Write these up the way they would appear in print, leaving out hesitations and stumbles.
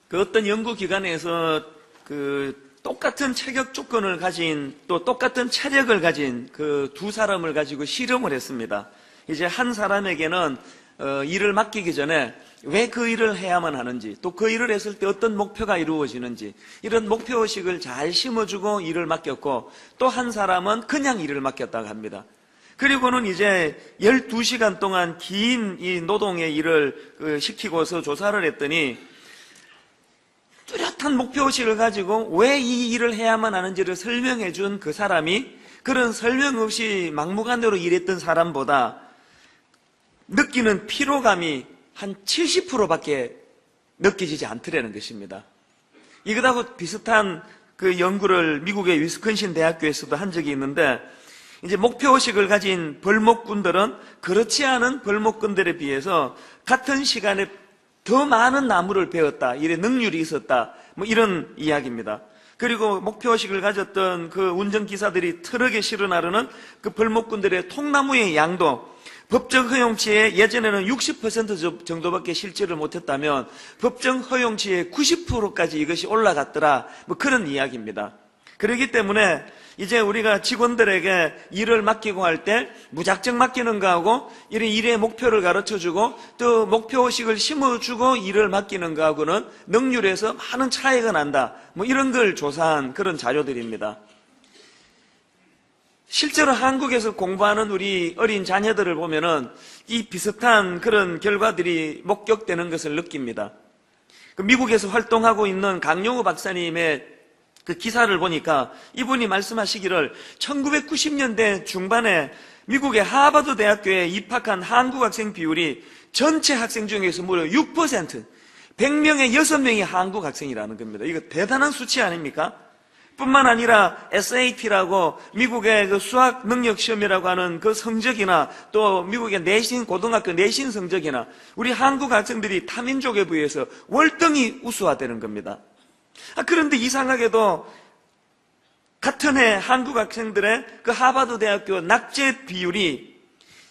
그 어떤 연구기관에서 똑같은 체격 조건을 가진 또 똑같은 체력을 가진 그 두 사람을 가지고 실험을 했습니다. 이제 한 사람에게는 일을 맡기기 전에 왜 그 일을 해야만 하는지, 또 그 일을 했을 때 어떤 목표가 이루어지는지, 이런 목표의식을 잘 심어주고 일을 맡겼고, 또 한 사람은 그냥 일을 맡겼다고 합니다. 그리고는 이제 12시간 동안 긴 이 노동의 일을 시키고서 조사를 했더니 뚜렷한 목표의식을 가지고 왜 이 일을 해야만 하는지를 설명해 준 그 사람이 그런 설명 없이 막무가내로 일했던 사람보다 느끼는 피로감이 한 70%밖에 느껴지지 않더라는 것입니다. 이것하고 비슷한 그 연구를 미국의 위스콘신 대학교에서도 한 적이 있는데, 이제 목표의식을 가진 벌목꾼들은 그렇지 않은 벌목꾼들에 비해서 같은 시간에 더 많은 나무를 베었다, 이래 능률이 있었다, 뭐 이런 이야기입니다. 그리고 목표의식을 가졌던 그 운전기사들이 트럭에 실어 나르는 그 벌목꾼들의 통나무의 양도 법정 허용치에 예전에는 60% 정도밖에 실지를 못했다면 법정 허용치의 90%까지 이것이 올라갔더라, 뭐 그런 이야기입니다. 그렇기 때문에 이제 우리가 직원들에게 일을 맡기고 할 때 무작정 맡기는 거하고 이런 일의 목표를 가르쳐주고 또 목표의식을 심어주고 일을 맡기는 거하고는 능률에서 많은 차이가 난다, 뭐 이런 걸 조사한 그런 자료들입니다. 실제로 한국에서 공부하는 우리 어린 자녀들을 보면은 이 비슷한 그런 결과들이 목격되는 것을 느낍니다. 미국에서 활동하고 있는 강용호 박사님의 그 기사를 보니까 이분이 말씀하시기를 1990년대 중반에 미국의 하버드 대학교에 입학한 한국 학생 비율이 전체 학생 중에서 무려 6%, 100명에 6명이 한국 학생이라는 겁니다. 이거 대단한 수치 아닙니까? 뿐만 아니라 SAT라고 미국의 그 수학 능력 시험이라고 하는 그 성적이나 또 미국의 내신, 고등학교 내신 성적이나 우리 한국 학생들이 타민족에 비해서 월등히 우수화되는 겁니다. 그런데 이상하게도 같은 해 한국 학생들의 그 하버드 대학교 낙제 비율이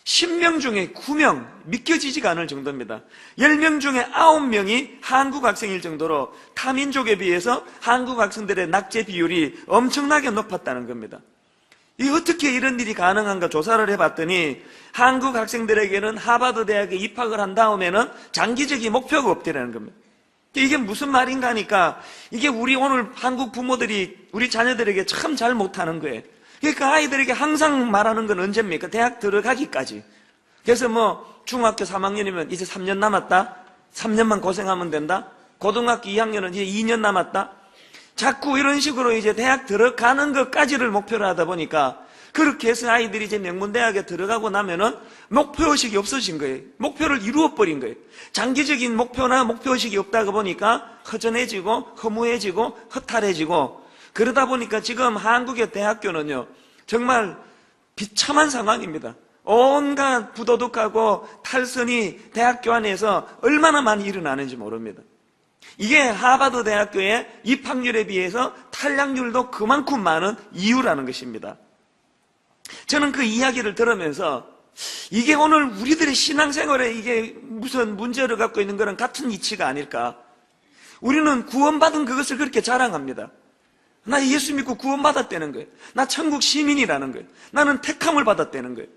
10명 중에 9명, 믿겨지지가 않을 정도입니다. 10명 중에 9명이 한국 학생일 정도로 타민족에 비해서 한국 학생들의 낙제 비율이 엄청나게 높았다는 겁니다. 이 어떻게 이런 일이 가능한가 조사를 해봤더니 한국 학생들에게는 하버드 대학에 입학을 한 다음에는 장기적인 목표가 없다는 겁니다. 이게 무슨 말인가 하니까 이게 우리 오늘 한국 부모들이 우리 자녀들에게 참 잘 못하는 거예요. 그러니까 아이들에게 항상 말하는 건 언제입니까? 대학 들어가기까지. 그래서 뭐 중학교 3학년이면 이제 3년 남았다, 3년만 고생하면 된다, 고등학교 2학년은 이제 2년 남았다, 자꾸 이런 식으로 이제 대학 들어가는 것까지를 목표로 하다 보니까 그렇게 해서 아이들이 이제 명문대학에 들어가고 나면은 목표의식이 없어진 거예요. 목표를 이루어버린 거예요. 장기적인 목표나 목표의식이 없다가 보니까 허전해지고 허무해지고 허탈해지고, 그러다 보니까 지금 한국의 대학교는요 정말 비참한 상황입니다. 온갖 부도덕하고 탈선이 대학교 안에서 얼마나 많이 일어나는지 모릅니다. 이게 하버드 대학교의 입학률에 비해서 탈락률도 그만큼 많은 이유라는 것입니다. 저는 그 이야기를 들으면서 이게 오늘 우리들의 신앙생활에 이게 무슨 문제를 갖고 있는 거랑 같은 이치가 아닐까. 우리는 구원받은 그것을 그렇게 자랑합니다. 나 예수 믿고 구원받았다는 거예요. 나 천국 시민이라는 거예요. 나는 택함을 받았다는 거예요.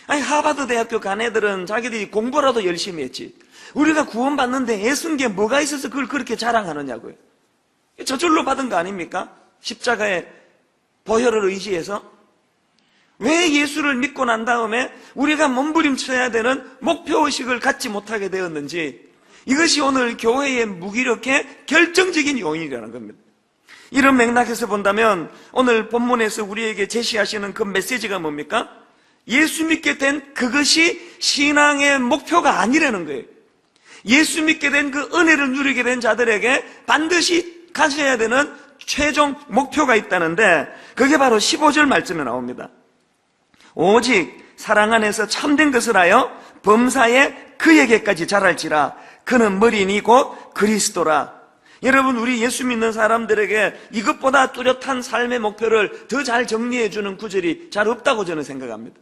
아니, 하버드 대학교 간 애들은 자기들이 공부라도 열심히 했지. 우리가 구원받는데 애쓴 게 뭐가 있어서 그걸 그렇게 자랑하느냐고요. 저절로 받은 거 아닙니까? 십자가의 보혈을 의지해서. 왜 예수를 믿고 난 다음에 우리가 몸부림쳐야 되는 목표의식을 갖지 못하게 되었는지, 이것이 오늘 교회의 무기력의 결정적인 요인이라는 겁니다. 이런 맥락에서 본다면 오늘 본문에서 우리에게 제시하시는 그 메시지가 뭡니까? 예수 믿게 된 그것이 신앙의 목표가 아니라는 거예요. 예수 믿게 된 그 은혜를 누리게 된 자들에게 반드시 가져야 되는 최종 목표가 있다는데, 그게 바로 15절 말씀에 나옵니다. 오직 사랑 안에서 참된 것을 하여 범사에 그에게까지 자랄지라. 그는 머리니 곧 그리스도라. 여러분, 우리 예수 믿는 사람들에게 이것보다 뚜렷한 삶의 목표를 더 잘 정리해 주는 구절이 잘 없다고 저는 생각합니다.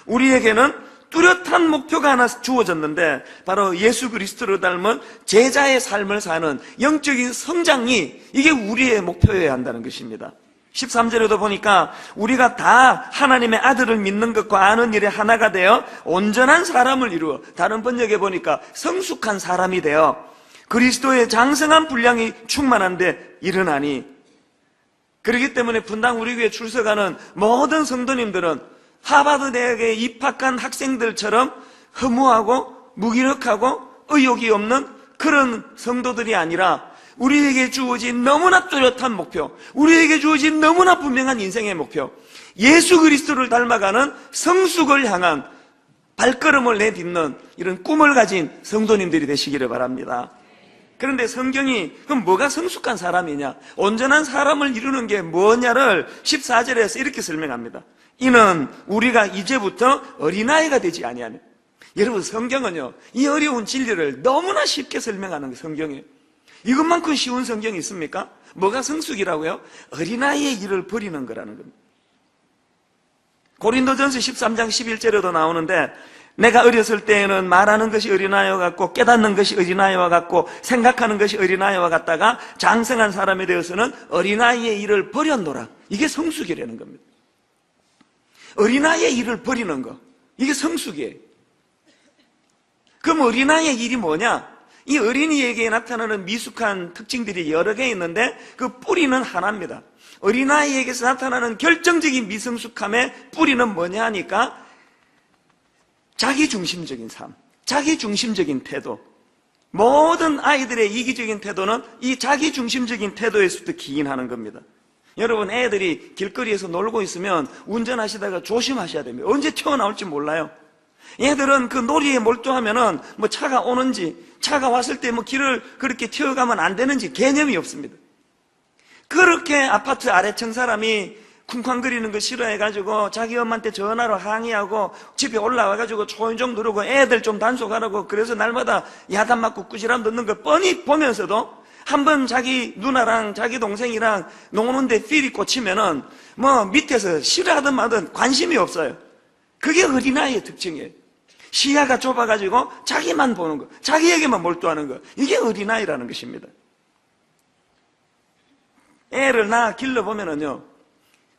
우리에게는 뚜렷한 목표가 하나 주어졌는데 바로 예수 그리스도를 닮은 제자의 삶을 사는 영적인 성장이 이게 우리의 목표여야 한다는 것입니다. 13절에도 보니까 우리가 다 하나님의 아들을 믿는 것과 아는 일에 하나가 되어 온전한 사람을 이루어, 다른 번역에 보니까 성숙한 사람이 되어 그리스도의 장성한 분량이 충만한데 이르나니, 그렇기 때문에 분당 우리 교회 출석하는 모든 성도님들은 하버드 대학에 입학한 학생들처럼 허무하고 무기력하고 의욕이 없는 그런 성도들이 아니라 우리에게 주어진 너무나 뚜렷한 목표, 우리에게 주어진 너무나 분명한 인생의 목표, 예수 그리스도를 닮아가는 성숙을 향한 발걸음을 내딛는 이런 꿈을 가진 성도님들이 되시기를 바랍니다. 그런데 성경이 그럼 뭐가 성숙한 사람이냐, 온전한 사람을 이루는 게 뭐냐를 14절에서 이렇게 설명합니다. 이는 우리가 이제부터 어린아이가 되지 아니하며. 여러분, 성경은요 이 어려운 진리를 너무나 쉽게 설명하는 게 성경이에요. 이것만큼 쉬운 성경이 있습니까? 뭐가 성숙이라고요? 어린아이의 일을 버리는 거라는 겁니다. 고린도전서 13장 11절에도 나오는데, 내가 어렸을 때에는 말하는 것이 어린아이와 같고 깨닫는 것이 어린아이와 같고 생각하는 것이 어린아이와 같다가 장성한 사람이 되어서는 어린아이의 일을 버렸노라. 이게 성숙이라는 겁니다. 어린아이의 일을 버리는 거, 이게 성숙이에요. 그럼 어린아이의 일이 뭐냐? 이 어린이에게 나타나는 미숙한 특징들이 여러 개 있는데 그 뿌리는 하나입니다. 어린아이에게서 나타나는 결정적인 미성숙함의 뿌리는 뭐냐 하니까 자기중심적인 삶, 자기중심적인 태도. 모든 아이들의 이기적인 태도는 이 자기중심적인 태도에서부터 기인하는 겁니다. 여러분, 애들이 길거리에서 놀고 있으면 운전하시다가 조심하셔야 됩니다. 언제 튀어나올지 몰라요. 얘들은 그 놀이에 몰두하면은 뭐 차가 오는지, 차가 왔을 때 뭐 길을 그렇게 튀어가면 안 되는지 개념이 없습니다. 그렇게 아파트 아래층 사람이 쿵쾅거리는 거 싫어해가지고 자기 엄마한테 전화로 항의하고 집에 올라와가지고 초인종 누르고 애들 좀 단속하라고, 그래서 날마다 야단 맞고 꾸지람 듣는 걸 뻔히 보면서도 한번 자기 누나랑 자기 동생이랑 노는데 필이 꽂히면은 뭐 밑에서 싫어하든 마든 관심이 없어요. 그게 어린아이의 특징이에요. 시야가 좁아가지고 자기만 보는 거, 자기에게만 몰두하는 거, 이게 어린아이라는 것입니다. 애를 낳아 길러보면은요,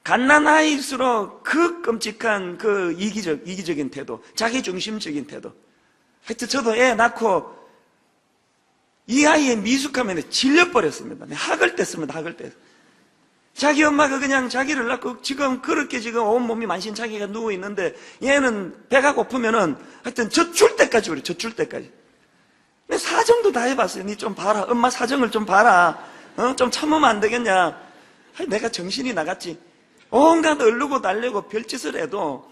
갓난아이일수록 그 끔찍한 그 이기적인 태도, 자기중심적인 태도. 하여튼 저도 애 낳고 이 아이의 미숙함에 질려버렸습니다. 학을 뗐습니다, 학을 뗐. 자기 엄마가 그냥 자기를 낳고 지금 그렇게 지금 온몸이 만신창이가 누워있는데 얘는 배가 고프면은 하여튼 젖줄 때까지 그래, 젖줄 때까지. 근데 사정도 다 해봤어요. 니 좀 봐라. 엄마 사정을 좀 봐라. 좀 참으면 안 되겠냐. 내가 정신이 나갔지. 온갖 얼르고 달래고 별짓을 해도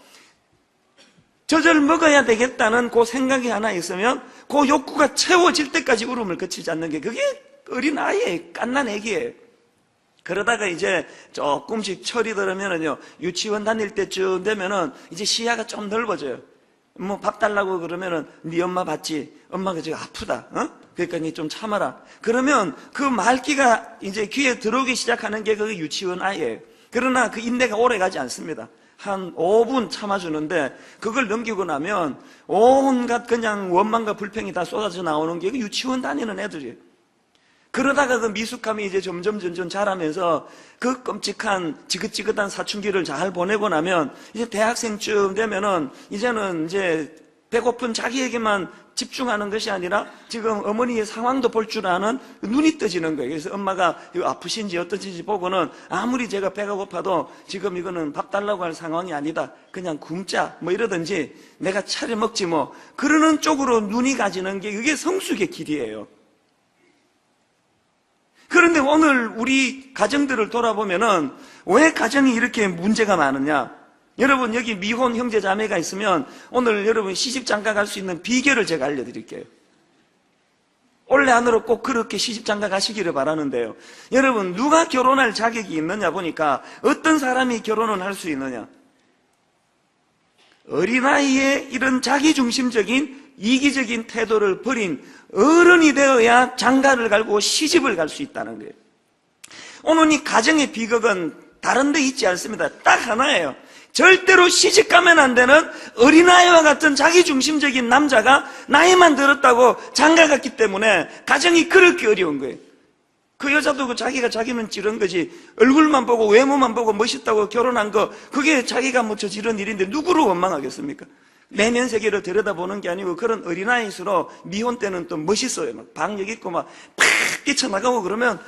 젖을 먹어야 되겠다는 그 생각이 하나 있으면 그 욕구가 채워질 때까지 울음을 그치지 않는 게 그게 어린 아이의 갓난 애기예요. 그러다가 이제 조금씩 철이 들으면은요, 유치원 다닐 때쯤 되면은 이제 시야가 좀 넓어져요. 뭐 밥 달라고 그러면은 네 엄마 봤지? 엄마가 지금 아프다. 그러니까 니 좀 참아라. 그러면 그 말귀가 이제 귀에 들어오기 시작하는 게 그 유치원 아이예요. 그러나 그 인내가 오래 가지 않습니다. 한 5분 참아주는데 그걸 넘기고 나면 온갖 그냥 원망과 불평이 다 쏟아져 나오는 게 그 유치원 다니는 애들이에요. 그러다가 그 미숙함이 이제 점점 자라면서 그 끔찍한 지긋지긋한 사춘기를 잘 보내고 나면 이제 대학생쯤 되면은 이제는 이제 배고픈 자기에게만 집중하는 것이 아니라 지금 어머니의 상황도 볼 줄 아는 눈이 떠지는 거예요. 그래서 엄마가 아프신지 어떠신지 보고는 아무리 제가 배가 고파도 지금 이거는 밥 달라고 할 상황이 아니다. 그냥 굶자 뭐 이러든지 내가 차려 먹지 뭐, 그러는 쪽으로 눈이 가지는 게 그게 성숙의 길이에요. 그런데 오늘 우리 가정들을 돌아보면은 왜 가정이 이렇게 문제가 많으냐? 여러분, 여기 미혼 형제 자매가 있으면 오늘 여러분 시집장가 갈 수 있는 비결을 제가 알려드릴게요. 올해 안으로 꼭 그렇게 시집장가 가시기를 바라는데요. 여러분, 누가 결혼할 자격이 있느냐 보니까 어떤 사람이 결혼을 할 수 있느냐? 어린아이의 이런 자기중심적인 이기적인 태도를 버린 어른이 되어야 장가를 갈고 시집을 갈 수 있다는 거예요. 오늘 이 가정의 비극은 다른 데 있지 않습니다. 딱 하나예요. 절대로 시집가면 안 되는 어린아이와 같은 자기중심적인 남자가 나이만 들었다고 장가갔기 때문에 가정이 그렇게 어려운 거예요. 그 여자도 그 자기가 자기는 찌른 거지, 얼굴만 보고 외모만 보고 멋있다고 결혼한 거, 그게 자기가 뭐 저지른 일인데 누구를 원망하겠습니까? 내면 세계를 들여다보는 게 아니고 그런 어린아이일수록 미혼 때는 또 멋있어요. 막 박력 있고 막 팍 뛰쳐나가고 그러면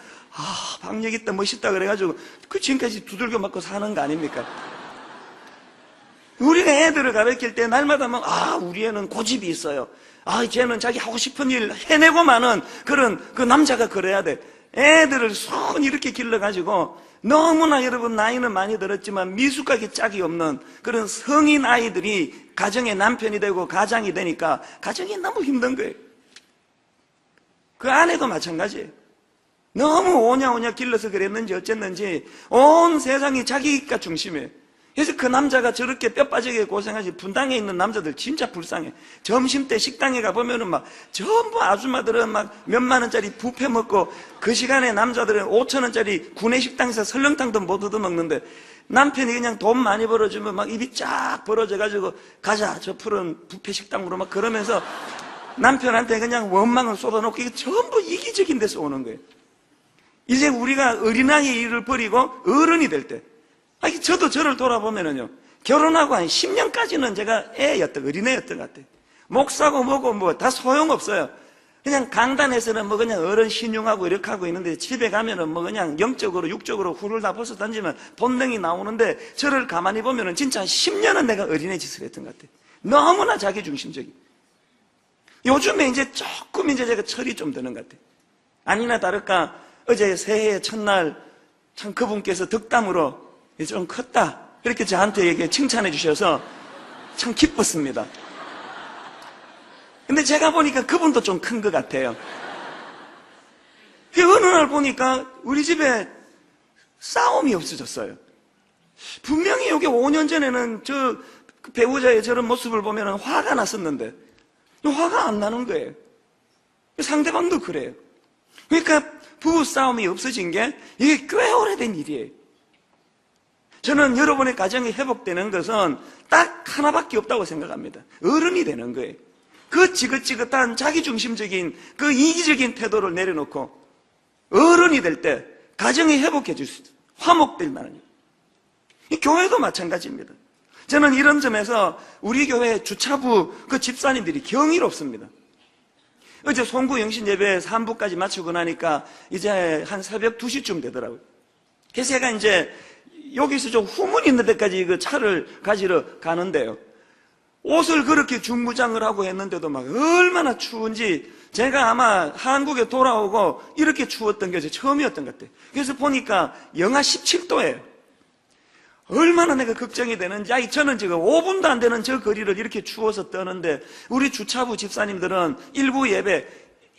박력 있다 멋있다 그래가지고 그 지금까지 두들겨 맞고 사는 거 아닙니까? 우리가 애들을 가르칠 때 날마다 막 우리 애는 고집이 있어요. 쟤는 자기 하고 싶은 일 해내고 마는 그런 그 남자가 그래야 돼. 애들을 손 이렇게 길러가지고 너무나 여러분 나이는 많이 들었지만 미숙하게 짝이 없는 그런 성인 아이들이 가정의 남편이 되고 가장이 되니까 가정이 너무 힘든 거예요. 그 아내도 마찬가지예요. 너무 오냐오냐 길러서 그랬는지 어쨌는지 온 세상이 자기가 중심이에요. 그래서 그 남자가 저렇게 뼈 빠지게 고생하지. 분당에 있는 남자들 진짜 불쌍해. 점심때 식당에 가보면은 막 전부 아줌마들은 막 몇만 원짜리 뷔페 먹고 그 시간에 남자들은 5천 원짜리 구내식당에서 설렁탕도 못 얻어먹는데 남편이 그냥 돈 많이 벌어주면 막 입이 쫙 벌어져가지고 가자 저 푸른 뷔페 식당으로 막 그러면서 남편한테 그냥 원망을 쏟아놓고 이게 전부 이기적인 데서 오는 거예요. 이제 우리가 어린아이 일을 버리고 어른이 될 때, 저도 저를 돌아보면은요, 결혼하고 한 10년까지는 제가 어린애였던 것 같아요. 목사고 뭐고 뭐 다 소용없어요. 그냥 강단에서는 뭐 그냥 어른 신용하고 이렇게 하고 있는데 집에 가면은 뭐 그냥 영적으로 육적으로 훌을 다 벗어 던지면 본능이 나오는데 저를 가만히 보면은 진짜 한 10년은 내가 어린애 짓을 했던 것 같아요. 너무나 자기중심적인. 요즘에 이제 조금 이제 제가 철이 좀 드는 것 같아요. 아니나 다를까 어제 새해 첫날 참 그분께서 덕담으로 좀 컸다 이렇게 저한테 칭찬해 주셔서 참 기뻤습니다. 근데 제가 보니까 그분도 좀 큰 것 같아요. 어느 날 보니까 우리 집에 싸움이 없어졌어요. 분명히 여기 5년 전에는 저 배우자의 저런 모습을 보면 화가 났었는데 화가 안 나는 거예요. 상대방도 그래요. 그러니까 부부싸움이 없어진 게 이게 꽤 오래된 일이에요. 저는 여러분의 가정이 회복되는 것은 딱 하나밖에 없다고 생각합니다. 어른이 되는 거예요. 그 지긋지긋한 자기중심적인 그 이기적인 태도를 내려놓고 어른이 될 때 가정이 회복해질 수 있어요. 화목될 만한 일. 이 교회도 마찬가지입니다. 저는 이런 점에서 우리 교회 주차부 그 집사님들이 경이롭습니다. 어제 송구 영신 예배 3부까지 마치고 나니까 이제 한 새벽 2시쯤 되더라고요. 그래서 제가 이제 여기서 좀 후문 있는 데까지 그 차를 가지러 가는데요. 옷을 그렇게 중무장을 하고 했는데도 막 얼마나 추운지 제가 아마 한국에 돌아오고 이렇게 추웠던 게 처음이었던 것 같아요. 그래서 보니까 영하 17도예요. 얼마나 내가 걱정이 되는지. 저는 지금 5분도 안 되는 저 거리를 이렇게 추워서 떠는데 우리 주차부 집사님들은 일부 예배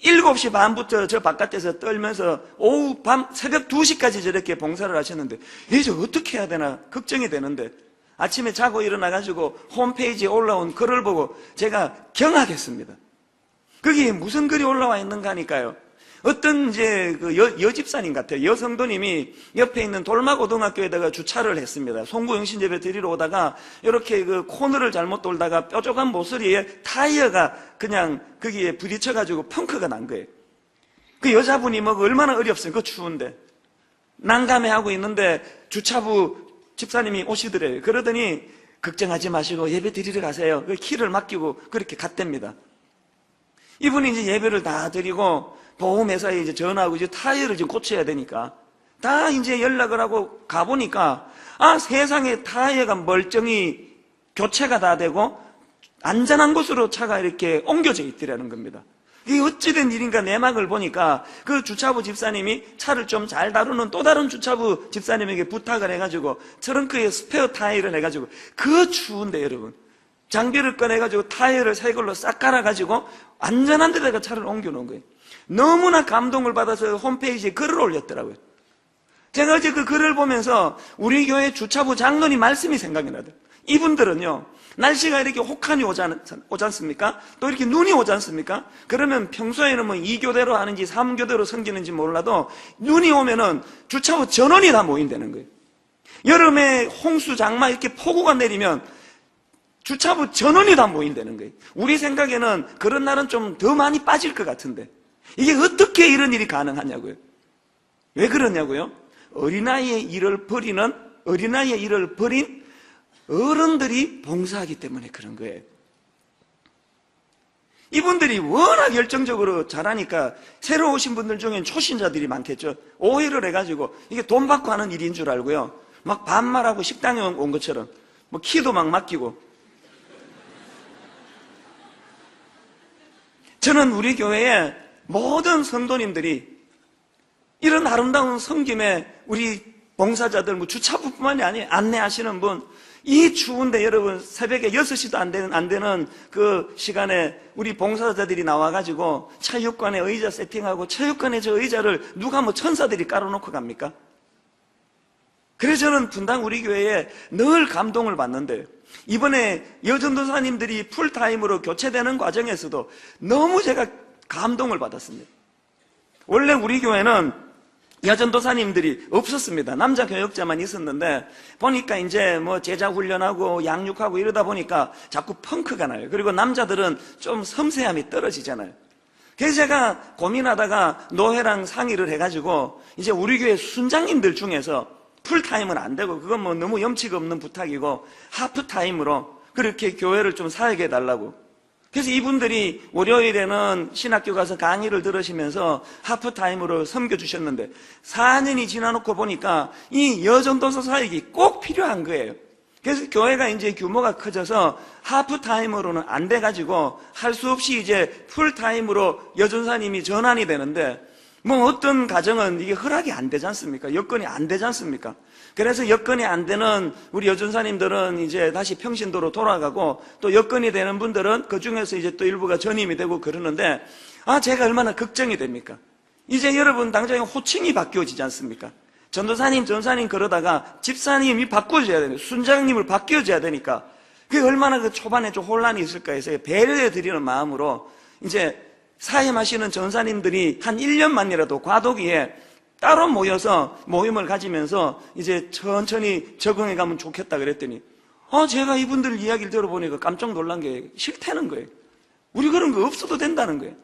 7시 반부터 저 바깥에서 떨면서 오후 새벽 2시까지 저렇게 봉사를 하셨는데 이제 어떻게 해야 되나 걱정이 되는데 아침에 자고 일어나가지고 홈페이지에 올라온 글을 보고 제가 경악했습니다. 거기에 무슨 글이 올라와 있는가 하니까요. 어떤 이제 그 여집사님 같아요. 여성도님이 옆에 있는 돌마고등학교에다가 주차를 했습니다. 송구 영신예배 드리러 오다가 이렇게 그 코너를 잘못 돌다가 뾰족한 모서리에 타이어가 그냥 거기에 부딪혀가지고 펑크가 난 거예요. 그 여자분이 뭐 얼마나 어렵어요. 그 추운데. 난감해 하고 있는데 주차부 집사님이 오시더래요. 그러더니 걱정하지 마시고 예배 드리러 가세요. 그 키를 맡기고 그렇게 갔답니다. 이분이 이제 예배를 다 드리고 보험회사에 이제 전화하고 이제 타이어를 지금 고쳐야 되니까 다 이제 연락을 하고 가보니까 세상에 타이어가 멀쩡히 교체가 다 되고 안전한 곳으로 차가 이렇게 옮겨져 있더라는 겁니다. 이게 어찌된 일인가 내막을 보니까 그 주차부 집사님이 차를 좀 잘 다루는 또 다른 주차부 집사님에게 부탁을 해가지고 트렁크에 스페어 타이어를 해가지고 그 추운데 여러분 장비를 꺼내가지고 타이어를 새 걸로 싹 갈아가지고 안전한 데다가 차를 옮겨놓은 거예요. 너무나 감동을 받아서 홈페이지에 글을 올렸더라고요. 제가 어제 그 글을 보면서 우리 교회 주차부 장로님 말씀이 생각이 나더라고요. 이분들은요 날씨가 이렇게 혹한이 오지 않습니까? 또 이렇게 눈이 오지 않습니까? 그러면 평소에는 뭐 2교대로 하는지 3교대로 섬기는지 몰라도 눈이 오면은 주차부 전원이 다 모인다는 거예요. 여름에 홍수, 장마 이렇게 폭우가 내리면 주차부 전원이 다 모인다는 거예요. 우리 생각에는 그런 날은 좀 더 많이 빠질 것 같은데 이게 어떻게 이런 일이 가능하냐고요. 왜 그러냐고요? 어린아이의 일을 버린 어른들이 봉사하기 때문에 그런 거예요. 이분들이 워낙 열정적으로 잘하니까 새로 오신 분들 중엔 초신자들이 많겠죠. 오해를 해가지고 이게 돈 받고 하는 일인 줄 알고요. 막 반말하고 식당에 온 것처럼 뭐 키도 막 맡기고. 저는 우리 교회의 모든 성도님들이 이런 아름다운 섬김에 우리 봉사자들, 뭐 주차부뿐만이 아니에요. 안내하시는 분, 이 추운데 여러분 새벽에 6시도 안 되는 그 시간에 우리 봉사자들이 나와가지고 체육관에 의자 세팅하고 체육관에 저 의자를 누가 뭐 천사들이 깔아놓고 갑니까? 그래서 저는 분당 우리 교회에 늘 감동을 받는데요. 이번에 여전도사님들이 풀타임으로 교체되는 과정에서도 너무 제가 감동을 받았습니다. 원래 우리 교회는 여전도사님들이 없었습니다. 남자 교역자만 있었는데 보니까 이제 뭐 제자 훈련하고 양육하고 이러다 보니까 자꾸 펑크가 나요. 그리고 남자들은 좀 섬세함이 떨어지잖아요. 그래서 제가 고민하다가 노회랑 상의를 해가지고 이제 우리 교회 순장님들 중에서 풀타임은 안 되고 그건 뭐 너무 염치가 없는 부탁이고 하프타임으로 그렇게 교회를 좀 사역해 달라고. 그래서 이분들이 월요일에는 신학교 가서 강의를 들으시면서 하프타임으로 섬겨주셨는데 4년이 지나놓고 보니까 이 여전도서 사역이 꼭 필요한 거예요. 그래서 교회가 이제 규모가 커져서 하프타임으로는 안 돼가지고 할 수 없이 이제 풀타임으로 여전사님이 전환이 되는데 뭐 어떤 가정은 이게 허락이 안 되지 않습니까? 여건이 안 되지 않습니까? 그래서 여건이 안 되는 우리 여전사님들은 이제 다시 평신도로 돌아가고 또 여건이 되는 분들은 그 중에서 이제 또 일부가 전임이 되고 그러는데 제가 얼마나 걱정이 됩니까? 이제 여러분 당장에 호칭이 바뀌어지지 않습니까? 전도사님, 전사님 그러다가 집사님이 바꿔줘야 되니까 순장님을 바뀌어줘야 되니까 그게 얼마나 그 초반에 좀 혼란이 있을까 해서 배려해 드리는 마음으로 이제 사임하시는 전사님들이 한 1년만이라도 과도기에 따로 모여서 모임을 가지면서 이제 천천히 적응해 가면 좋겠다 그랬더니 제가 이분들 이야기를 들어보니까 깜짝 놀란 게 싫다는 거예요. 우리 그런 거 없어도 된다는 거예요.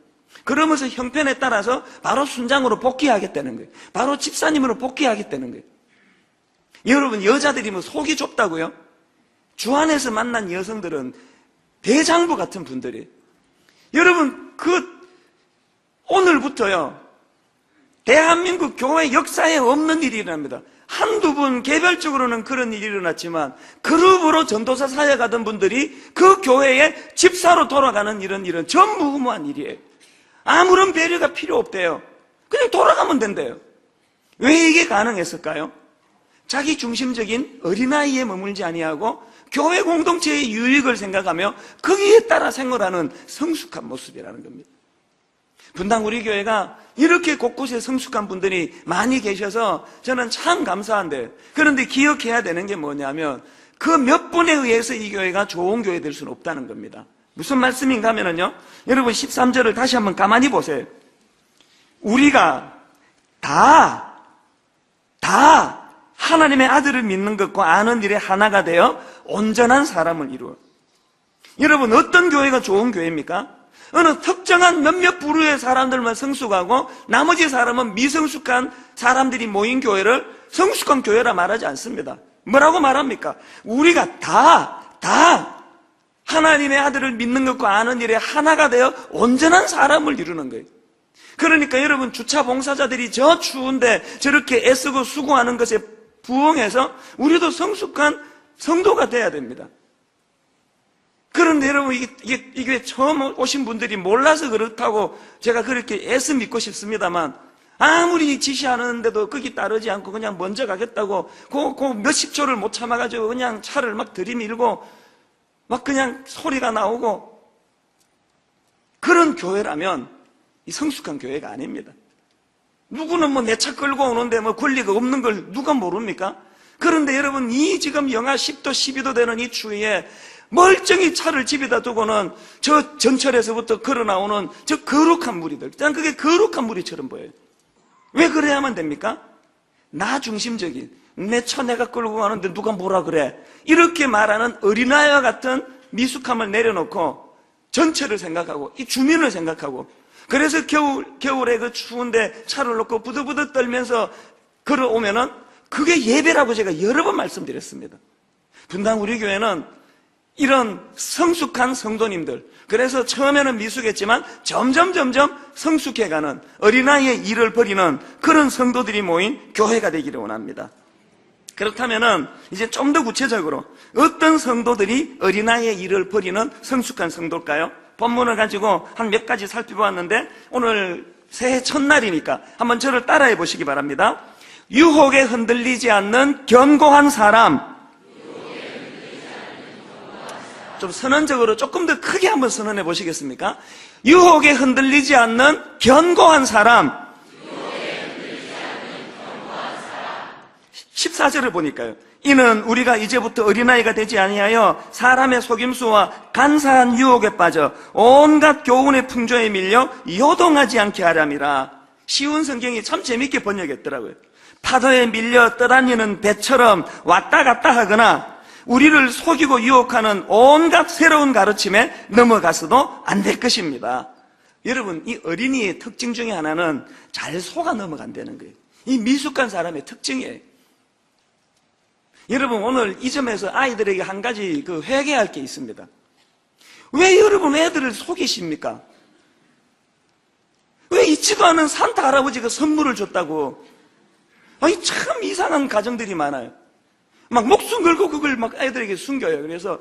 그러면서 형편에 따라서 바로 순장으로 복귀하겠다는 거예요. 바로 집사님으로 복귀하겠다는 거예요. 여러분 여자들이 뭐 속이 좁다고요? 주 안에서 만난 여성들은 대장부 같은 분들이 여러분 오늘부터요 대한민국 교회 역사에 없는 일이 일어납니다. 한두 분 개별적으로는 그런 일이 일어났지만 그룹으로 전도사 사역하던 분들이 그 교회의 집사로 돌아가는 이런 일은 전무후무한 일이에요. 아무런 배려가 필요 없대요. 그냥 돌아가면 된대요. 왜 이게 가능했을까요? 자기 중심적인 어린아이에 머물지 아니하고 교회 공동체의 유익을 생각하며 거기에 따라 생활하는 성숙한 모습이라는 겁니다. 분당 우리 교회가 이렇게 곳곳에 성숙한 분들이 많이 계셔서 저는 참 감사한데 그런데 기억해야 되는 게 뭐냐면 그 몇 분에 의해서 이 교회가 좋은 교회 될 수는 없다는 겁니다. 무슨 말씀인가 하면요 여러분 13절을 다시 한번 가만히 보세요. 우리가 다 하나님의 아들을 믿는 것과 아는 일에 하나가 되어 온전한 사람을 이루어. 여러분 어떤 교회가 좋은 교회입니까? 어느 특정한 몇몇 부류의 사람들만 성숙하고 나머지 사람은 미성숙한 사람들이 모인 교회를 성숙한 교회라 말하지 않습니다. 뭐라고 말합니까? 우리가 다 하나님의 아들을 믿는 것과 아는 일에 하나가 되어 온전한 사람을 이루는 거예요. 그러니까 여러분 주차 봉사자들이 저 추운데 저렇게 애쓰고 수고하는 것에 부응해서 우리도 성숙한 성도가 돼야 됩니다. 그런데 여러분 이게 처음 오신 분들이 몰라서 그렇다고 제가 그렇게 애써 믿고 싶습니다만 아무리 지시하는데도 거기 따르지 않고 그냥 먼저 가겠다고 그 몇십 초를 못 참아가지고 그냥 차를 막 들이밀고 막 그냥 소리가 나오고 그런 교회라면 이 성숙한 교회가 아닙니다. 누구는 뭐 내 차 끌고 오는데 뭐 권리가 없는 걸 누가 모릅니까? 그런데 여러분 이 지금 영하 10도 12도 되는 이 추위에 멀쩡히 차를 집에다 두고는 저 전철에서부터 걸어 나오는 저 거룩한 무리들, 그냥 그게 거룩한 무리처럼 보여요. 왜 그래야만 됩니까? 나 중심적인, 내 차 내가 끌고 가는데 누가 뭐라 그래, 이렇게 말하는 어린아이와 같은 미숙함을 내려놓고 전체를 생각하고 이 주민을 생각하고, 그래서 겨울에 그 추운데 차를 놓고 부들부들 떨면서 걸어오면은 그게 예배라고 제가 여러 번 말씀드렸습니다. 분당 우리 교회는 이런 성숙한 성도님들, 그래서 처음에는 미숙했지만 점점 성숙해가는 어린아이의 일을 벌이는 그런 성도들이 모인 교회가 되기를 원합니다. 그렇다면은 이제 좀 더 구체적으로 어떤 성도들이 어린아이의 일을 벌이는 성숙한 성도일까요? 본문을 가지고 한 몇 가지 살펴보았는데 오늘 새해 첫날이니까 한번 저를 따라해 보시기 바랍니다. 유혹에 흔들리지 않는 견고한 사람. 좀 선언적으로 조금 더 크게 한번 선언해 보시겠습니까? 유혹에 흔들리지 않는 견고한 사람. 14절을 보니까요. 이는 우리가 이제부터 어린아이가 되지 아니하여 사람의 속임수와 간사한 유혹에 빠져 온갖 교훈의 풍조에 밀려 요동하지 않게 하람이라. 쉬운 성경이 참 재밌게 번역했더라고요. 파도에 밀려 떠다니는 배처럼 왔다 갔다 하거나 우리를 속이고 유혹하는 온갖 새로운 가르침에 넘어가서도 안 될 것입니다. 여러분, 이 어린이의 특징 중에 하나는 잘 속아 넘어간다는 거예요. 이 미숙한 사람의 특징이에요. 여러분, 오늘 이 점에서 아이들에게 한 가지 회개할 게 있습니다. 왜 여러분 애들을 속이십니까? 왜 잊지도 않은 산타 할아버지가 선물을 줬다고? 아니, 참 이상한 가정들이 많아요. 막 목숨 걸고 그걸 막 애들에게 숨겨요. 그래서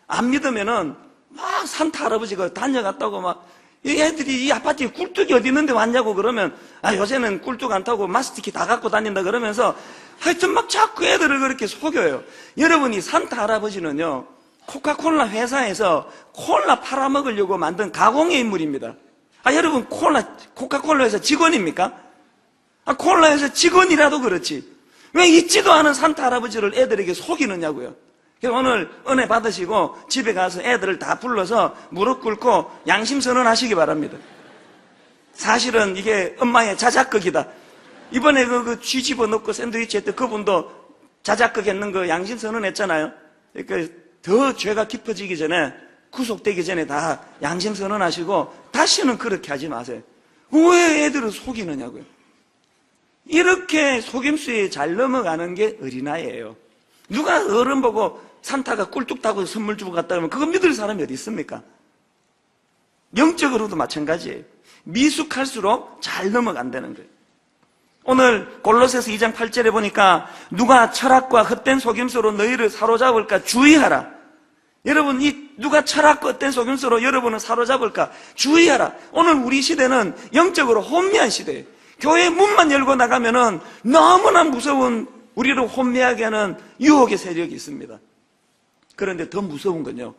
안 믿으면은 막 산타 할아버지가 다녀갔다고 막, 이 애들이 이 아파트에 꿀뚝이 어디 있는데 왔냐고 그러면, 요새는 꿀뚝 안 타고 마스티키 다 갖고 다닌다 그러면서 하여튼 막 자꾸 애들을 그렇게 속여요. 여러분이 산타 할아버지는요, 코카콜라 회사에서 콜라 팔아먹으려고 만든 가공의 인물입니다. 여러분, 코카콜라 회사 직원입니까? 콜라 회사 직원이라도 그렇지. 왜 잊지도 않은 산타 할아버지를 애들에게 속이느냐고요. 그래서 오늘 은혜 받으시고 집에 가서 애들을 다 불러서 무릎 꿇고 양심 선언하시기 바랍니다. 사실은 이게 엄마의 자작극이다. 이번에 쥐 집어넣고 샌드위치 했던 그분도 자작극 했는 거 양심 선언했잖아요. 그러니까 더 죄가 깊어지기 전에, 구속되기 전에 다 양심 선언하시고 다시는 그렇게 하지 마세요. 왜 애들을 속이느냐고요. 이렇게 속임수에 잘 넘어가는 게 어린아이예요. 누가 어른 보고 산타가 꿀뚝 타고 선물 주고 갔다 그러면 그거 믿을 사람이 어디 있습니까? 영적으로도 마찬가지예요. 미숙할수록 잘 넘어간다는 거예요. 오늘 골로새서 2장 8절에 보니까 누가 철학과 헛된 속임수로 너희를 사로잡을까 주의하라. 여러분, 누가 철학과 헛된 속임수로 여러분을 사로잡을까 주의하라. 오늘 우리 시대는 영적으로 혼미한 시대예요. 교회 문만 열고 나가면은 너무나 무서운, 우리를 혼미하게 하는 유혹의 세력이 있습니다. 그런데 더 무서운 건요,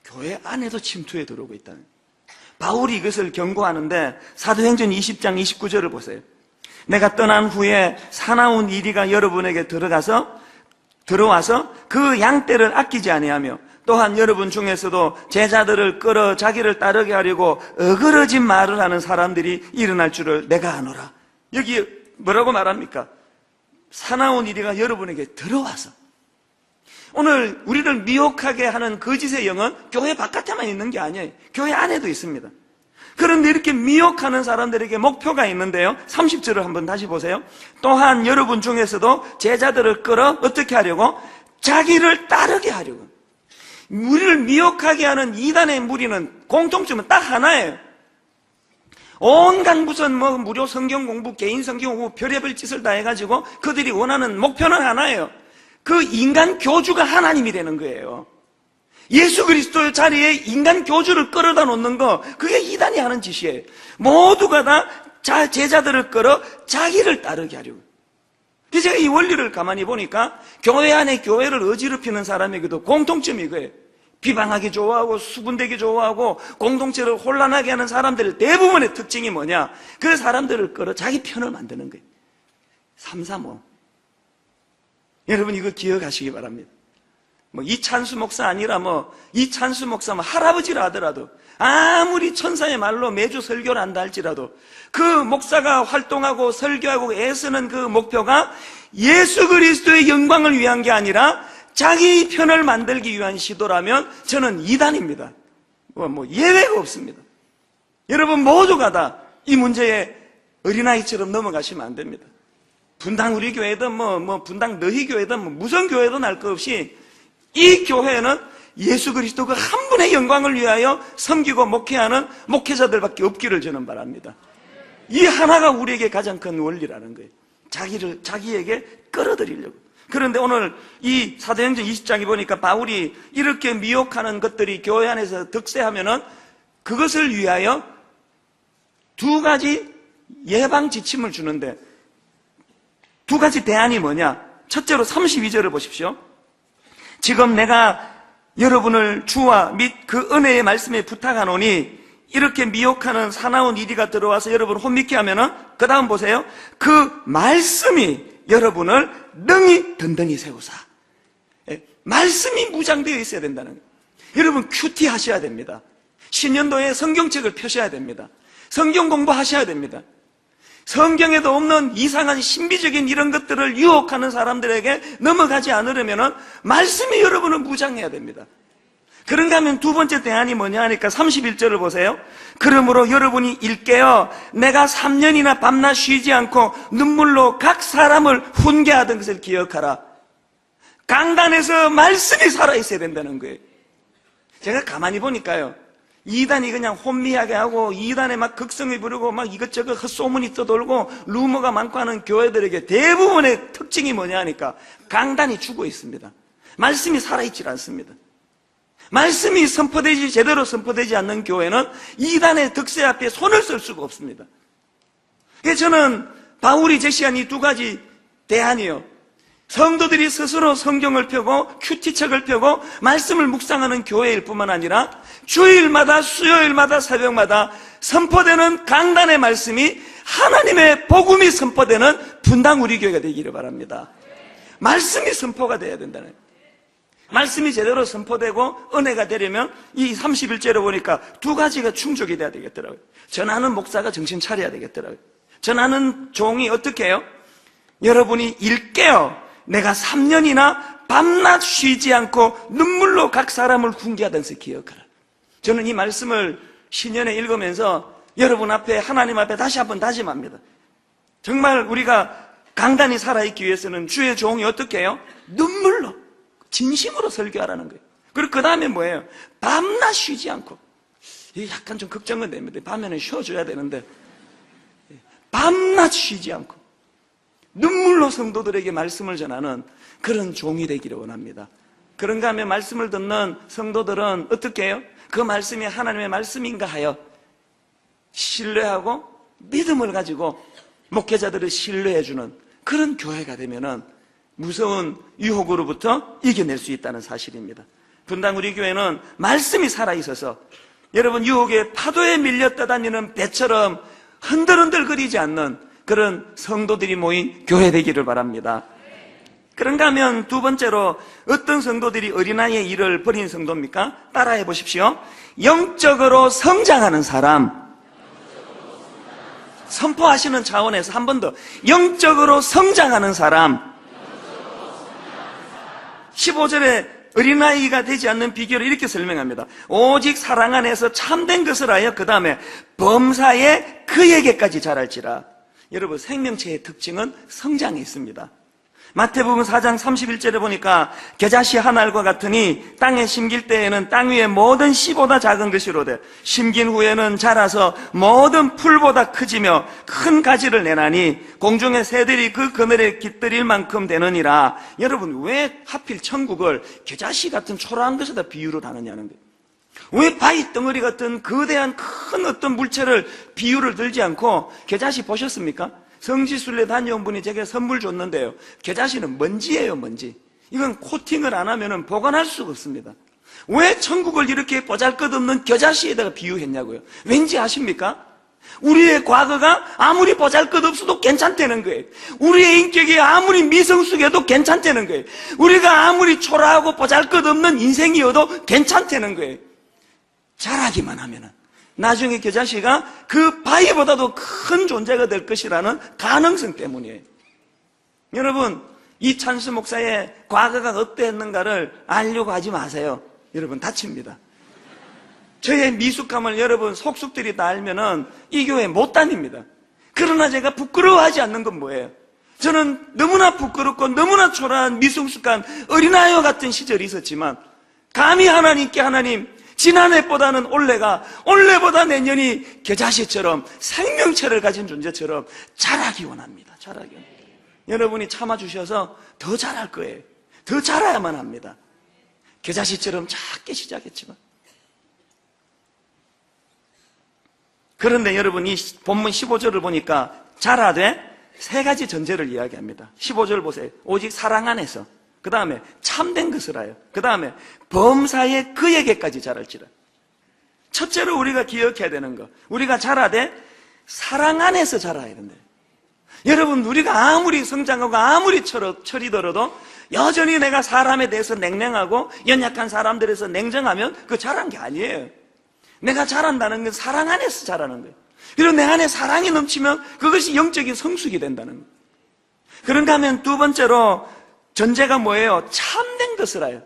교회 안에도 침투해 들어오고 있다는 거예요. 바울이 이것을 경고하는데 사도행전 20장 29절을 보세요. 내가 떠난 후에 사나운 이리가 여러분에게 들어와서 그 양떼를 아끼지 아니하며 또한 여러분 중에서도 제자들을 끌어 자기를 따르게 하려고 어그러진 말을 하는 사람들이 일어날 줄을 내가 아노라. 여기 뭐라고 말합니까? 사나운 이리가 여러분에게 들어와서. 오늘 우리를 미혹하게 하는 거짓의 영은 교회 바깥에만 있는 게 아니에요. 교회 안에도 있습니다. 그런데 이렇게 미혹하는 사람들에게 목표가 있는데요, 30절을 한번 다시 보세요. 또한 여러분 중에서도 제자들을 끌어 어떻게 하려고? 자기를 따르게 하려고. 우리를 미혹하게 하는 이단의 무리는 공통점은 딱 하나예요. 온갖 무슨 무료 성경 공부, 개인 성경 공부, 별의별 짓을 다 해가지고 그들이 원하는 목표는 하나예요. 그 인간 교주가 하나님이 되는 거예요. 예수 그리스도의 자리에 인간 교주를 끌어다 놓는 거, 그게 이단이 하는 짓이에요. 모두가 다 제자들을 끌어 자기를 따르게 하려고. 그래서 제가 이 원리를 가만히 보니까 교회 안에 교회를 어지럽히는 사람에게도 공통점이 이거예요. 비방하기 좋아하고 수군대기 좋아하고 공동체를 혼란하게 하는 사람들의 대부분의 특징이 뭐냐? 그 사람들을 끌어 자기 편을 만드는 거예요. 335. 여러분 이거 기억하시기 바랍니다. 이찬수 목사 아니라 이찬수 목사 할아버지라 하더라도, 아무리 천사의 말로 매주 설교를 한다 할지라도 그 목사가 활동하고 설교하고 애쓰는 그 목표가 예수 그리스도의 영광을 위한 게 아니라 자기 편을 만들기 위한 시도라면 저는 이단입니다. 예외가 없습니다. 여러분 모두가 다 이 문제에 어린아이처럼 넘어가시면 안 됩니다. 분당 우리 교회든 분당 너희 교회든 무슨 교회든 할 것 없이 이 교회는 예수 그리스도 그 한 분의 영광을 위하여 섬기고 목회하는 목회자들밖에 없기를 저는 바랍니다. 이 하나가 우리에게 가장 큰 원리라는 거예요. 자기에게 끌어들이려고. 그런데 오늘 이 사도행전 20장에 보니까 바울이 이렇게 미혹하는 것들이 교회 안에서 득세하면은 그것을 위하여 두 가지 예방 지침을 주는데, 두 가지 대안이 뭐냐? 첫째로 32절을 보십시오. 지금 내가 여러분을 주와 및 그 은혜의 말씀에 부탁하노니 이렇게 미혹하는 사나운 이리가 들어와서 여러분 혼미케 하면은 그 다음 보세요. 그 말씀이 여러분을 능히 든든히 세우사. 말씀이 무장되어 있어야 된다는 거예요. 여러분 큐티 하셔야 됩니다. 신년도에 성경책을 펴셔야 됩니다. 성경 공부하셔야 됩니다. 성경에도 없는 이상한 신비적인 이런 것들을 유혹하는 사람들에게 넘어가지 않으려면 말씀이 여러분을 무장해야 됩니다. 그런가 하면 두 번째 대안이 뭐냐 하니까 31절을 보세요. 그러므로 여러분이 일깨어 내가 3년이나 밤낮 쉬지 않고 눈물로 각 사람을 훈계하던 것을 기억하라. 강단에서 말씀이 살아있어야 된다는 거예요. 제가 가만히 보니까요, 이단이 그냥 혼미하게 하고 이단에 막 극성을 부르고 막 이것저것 헛소문이 떠돌고 루머가 많고 하는 교회들에게 대부분의 특징이 뭐냐 하니까 강단이 죽어 있습니다. 말씀이 살아있질 않습니다. 말씀이 제대로 선포되지 않는 교회는 이단의 득세 앞에 손을 쓸 수가 없습니다. 그래서 저는 바울이 제시한 이 두 가지 대안이요, 성도들이 스스로 성경을 펴고 큐티책을 펴고 말씀을 묵상하는 교회일 뿐만 아니라 주일마다 수요일마다 새벽마다 선포되는 강단의 말씀이 하나님의 복음이 선포되는 분당 우리 교회가 되기를 바랍니다. 말씀이 선포가 돼야 된다는 거예요. 말씀이 제대로 선포되고 은혜가 되려면 이 31절에 보니까 두 가지가 충족이 돼야 되겠더라고요. 전하는 목사가 정신 차려야 되겠더라고요. 전하는 종이 어떻게 해요? 여러분이 일깨어 내가 3년이나 밤낮 쉬지 않고 눈물로 각 사람을 훈계하던 것을 기억하라. 저는 이 말씀을 신년에 읽으면서 여러분 앞에, 하나님 앞에 다시 한번 다짐합니다. 정말 우리가 강단이 살아있기 위해서는 주의 종이 어떻게 해요? 눈물로, 진심으로 설교하라는 거예요. 그리고 그 다음에 뭐예요? 밤낮 쉬지 않고. 이게 약간 좀 걱정은 됩니다. 밤에는 쉬어줘야 되는데 밤낮 쉬지 않고 눈물로 성도들에게 말씀을 전하는 그런 종이 되기를 원합니다. 그런가 하면 말씀을 듣는 성도들은 어떻게 해요? 그 말씀이 하나님의 말씀인가 하여 신뢰하고 믿음을 가지고 목회자들을 신뢰해주는 그런 교회가 되면은 무서운 유혹으로부터 이겨낼 수 있다는 사실입니다. 분당 우리 교회는 말씀이 살아있어서 여러분 유혹의 파도에 밀려 떠다니는 배처럼 흔들흔들거리지 않는 그런 성도들이 모인 교회 되기를 바랍니다. 그런가 하면 두 번째로 어떤 성도들이 어린아이의 일을 벌인 성도입니까? 따라해 보십시오. 영적으로 성장하는 사람. 선포하시는 차원에서 한 번 더. 영적으로 성장하는 사람. 15절에 어린아이가 되지 않는 비결을 이렇게 설명합니다. 오직 사랑 안에서 참된 것을 하여 그 다음에 범사에 그에게까지 자랄지라. 여러분 생명체의 특징은 성장이 있습니다. 마태복음 4장 31절에 보니까 겨자씨 한 알과 같으니 땅에 심길 때에는 땅 위의 모든 씨보다 작은 것이로되 심긴 후에는 자라서 모든 풀보다 크지며 큰 가지를 내나니 공중의 새들이 그 그늘에 깃들일 만큼 되느니라. 여러분 왜 하필 천국을 겨자씨 같은 초라한 것에다 비유를 하느냐는 거예요. 왜 바위 덩어리 같은 거대한 큰 어떤 물체를 비유를 들지 않고, 겨자씨 보셨습니까? 성지순례 다녀온 분이 제게 선물 줬는데요, 겨자씨는 먼지예요, 먼지. 이건 코팅을 안 하면 보관할 수가 없습니다. 왜 천국을 이렇게 보잘것없는 겨자씨에다가 비유했냐고요. 왠지 아십니까? 우리의 과거가 아무리 보잘것없어도 괜찮다는 거예요. 우리의 인격이 아무리 미성숙해도 괜찮다는 거예요. 우리가 아무리 초라하고 보잘것없는 인생이어도 괜찮다는 거예요. 잘하기만 하면은 나중에 그 자식아 그 바위보다도 큰 존재가 될 것이라는 가능성 때문이에요. 여러분, 이 찬수 목사의 과거가 어땠는가를 알려고 하지 마세요. 여러분, 다칩니다. 저의 미숙함을 여러분 속속들이 다 알면은 이 교회 못 다닙니다. 그러나 제가 부끄러워하지 않는 건 뭐예요? 저는 너무나 부끄럽고 너무나 초라한 미성숙한 어린아이와 같은 시절이 있었지만 감히 하나님께 하나님, 지난해보다는 올해보다 내년이 겨자씨처럼 생명체를 가진 존재처럼 자라기 원합니다. 자라기 원합니다. 여러분이 참아주셔서 더 잘할 거예요. 더 자라야만 합니다. 겨자씨처럼 작게 시작했지만. 그런데 여러분, 이 본문 15절을 보니까 자라되 세 가지 전제를 이야기합니다. 15절 보세요. 오직 사랑 안에서, 그 다음에 참된 것을 하여, 그 다음에 범사에 그에게까지 자랄지라. 첫째로 우리가 기억해야 되는 거, 우리가 자라되 사랑 안에서 자라야 된다. 여러분, 우리가 아무리 성장하고 아무리 철이더라도 여전히 내가 사람에 대해서 냉랭하고 연약한 사람들에서 냉정하면 그거 자란 게 아니에요. 내가 자란다는 건 사랑 안에서 자라는 거예요. 그리고 내 안에 사랑이 넘치면 그것이 영적인 성숙이 된다는 거예요. 그런가 하면 두 번째로 전제가 뭐예요? 참된 것을 해요.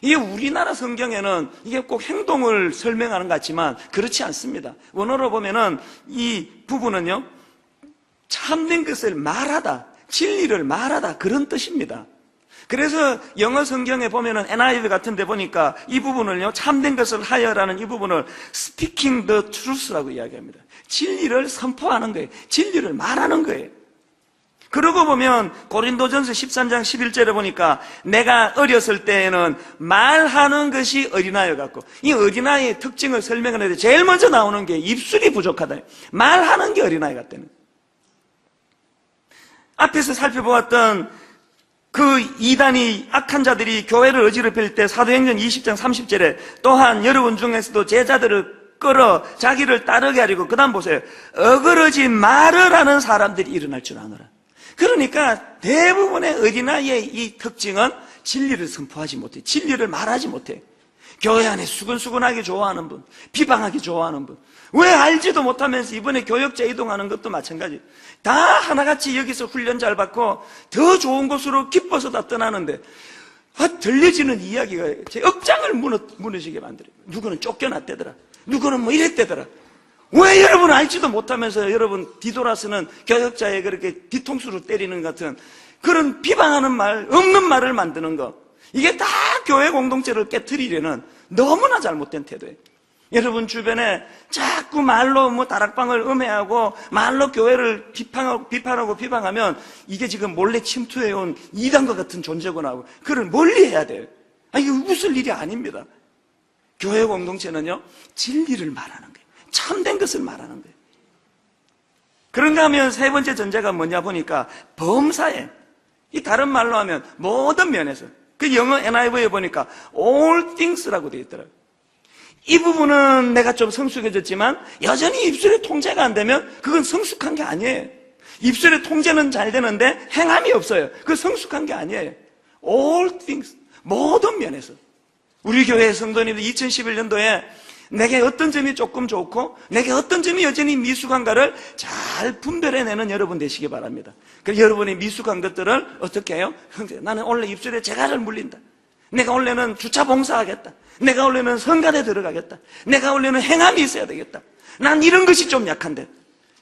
이게 우리나라 성경에는 이게 꼭 행동을 설명하는 것 같지만 그렇지 않습니다. 원어로 보면은 이 부분은요, 참된 것을 말하다, 진리를 말하다, 그런 뜻입니다. 그래서 영어 성경에 보면은 NIV 같은 데 보니까 이 부분을요, 참된 것을 하여라는 이 부분을 speaking the truth라고 이야기합니다. 진리를 선포하는 거예요. 진리를 말하는 거예요. 그러고 보면 고린도전서 13장 11절에 보니까 내가 어렸을 때에는 말하는 것이 어린아이 같고, 이 어린아이의 특징을 설명하는데 제일 먼저 나오는 게 입술이 부족하다. 말하는 게 어린아이 같다는. 앞에서 살펴보았던 그 이단이, 악한 자들이 교회를 어지럽힐 때 사도행전 20장 30절에 또한 여러분 중에서도 제자들을 끌어 자기를 따르게 하려고, 그 다음 보세요. 어그러지 말을 하는 사람들이 일어날 줄 아노라. 그러니까 대부분의 어린아이의 이 특징은 진리를 선포하지 못해. 진리를 말하지 못해. 교회 안에 수근수근하기 좋아하는 분, 비방하기 좋아하는 분, 왜 알지도 못하면서 이번에 교역자 이동하는 것도 마찬가지. 다 하나같이 여기서 훈련 잘 받고 더 좋은 곳으로 기뻐서 다 떠나는데 들려지는 이야기가 제 억장을 무너지게 만들어요. 누구는 쫓겨났대더라, 누구는 뭐 이랬대더라. 왜 여러분 알지도 못하면서 여러분 뒤돌아서는 교역자에 그렇게 뒤통수로 때리는 같은 그런 비방하는 말, 없는 말을 만드는 거, 이게 다 교회 공동체를 깨트리려는 너무나 잘못된 태도예요. 여러분 주변에 자꾸 말로 뭐 다락방을 음해하고 말로 교회를 비판하고 비방하면 이게 지금 몰래 침투해온 이단과 같은 존재구나 하고 그걸 멀리 해야 돼요. 이거 웃을 일이 아닙니다. 교회 공동체는요, 진리를 말하는 거예요. 참된 것을 말하는 거예요. 그런가 하면 세 번째 전제가 뭐냐 보니까 범사에, 이 다른 말로 하면 모든 면에서, 그 영어 NIV에 보니까 all things라고 되어 있더라고요. 이 부분은 내가 좀 성숙해졌지만 여전히 입술의 통제가 안 되면 그건 성숙한 게 아니에요. 입술의 통제는 잘 되는데 행함이 없어요. 그건 성숙한 게 아니에요. All things, 모든 면에서. 우리 교회 성도님들 2011년도에 내게 어떤 점이 조금 좋고 내게 어떤 점이 여전히 미숙한가를 잘 분별해내는 여러분 되시기 바랍니다. 그래서 여러분의 미숙한 것들을 어떻게 해요? 형제, 나는 원래 입술에 재갈을 물린다. 내가 원래는 주차 봉사하겠다. 내가 원래는 성가대 들어가겠다. 내가 원래는 행함이 있어야 되겠다. 난 이런 것이 좀 약한데,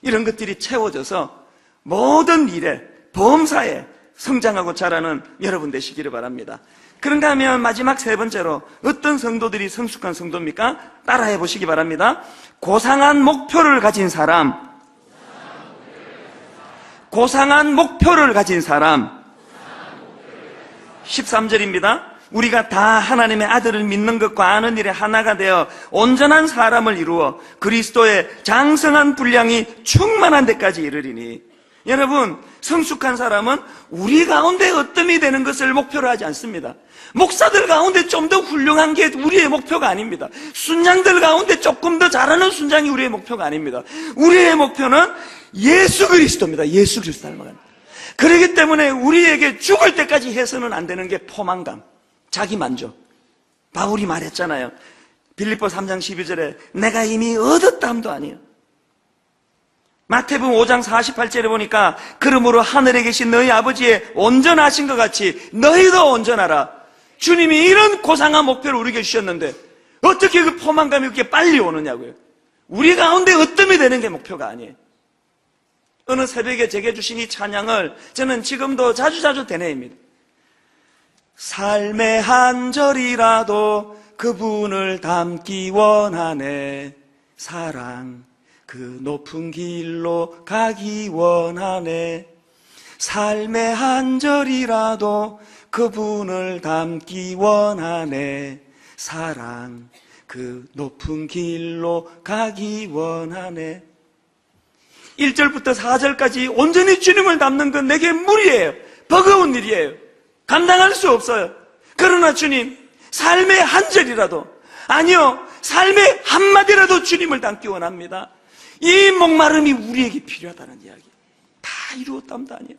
이런 것들이 채워져서 모든 일에, 범사에 성장하고 자라는 여러분 되시기를 바랍니다. 그런가 하면 마지막 세 번째로 어떤 성도들이 성숙한 성도입니까? 따라해 보시기 바랍니다. 고상한 목표를 가진 사람, 고상한 목표를 가진 사람. 13절입니다. 우리가 다 하나님의 아들을 믿는 것과 아는 일에 하나가 되어 온전한 사람을 이루어 그리스도의 장성한 분량이 충만한 데까지 이르리니. 여러분, 성숙한 사람은 우리 가운데 어뜸이 되는 것을 목표로 하지 않습니다. 목사들 가운데 좀 더 훌륭한 게 우리의 목표가 아닙니다. 순장들 가운데 조금 더 잘하는 순장이 우리의 목표가 아닙니다. 우리의 목표는 예수 그리스도입니다. 예수 그리스도 닮아가는. 그렇기 때문에 우리에게 죽을 때까지 해서는 안 되는 게 포만감, 자기 만족. 바울이 말했잖아요. 빌립보 3장 12절에 내가 이미 얻었다함도 아니에요. 마태복음 5장 48절에 보니까 그러므로 하늘에 계신 너희 아버지의 온전하신 것 같이 너희도 온전하라. 주님이 이런 고상한 목표를 우리에게 주셨는데 어떻게 그 포만감이 그렇게 빨리 오느냐고요. 우리 가운데 어뜸이 되는 게 목표가 아니에요. 어느 새벽에 제게 주신 이 찬양을 저는 지금도 자주자주 되뇌입니다. 삶의 한 절이라도 그분을 담기 원하네. 사랑 그 높은 길로 가기 원하네. 삶의 한 절이라도 그분을 담기 원하네. 사랑 그 높은 길로 가기 원하네. 1절부터 4절까지 온전히 주님을 담는 건 내게 무리예요. 버거운 일이에요. 감당할 수 없어요. 그러나 주님, 삶의 한 절이라도, 아니요, 삶의 한마디라도 주님을 담기 원합니다. 이 목마름이 우리에게 필요하다는 이야기. 다 이루었답니다. 아니에요.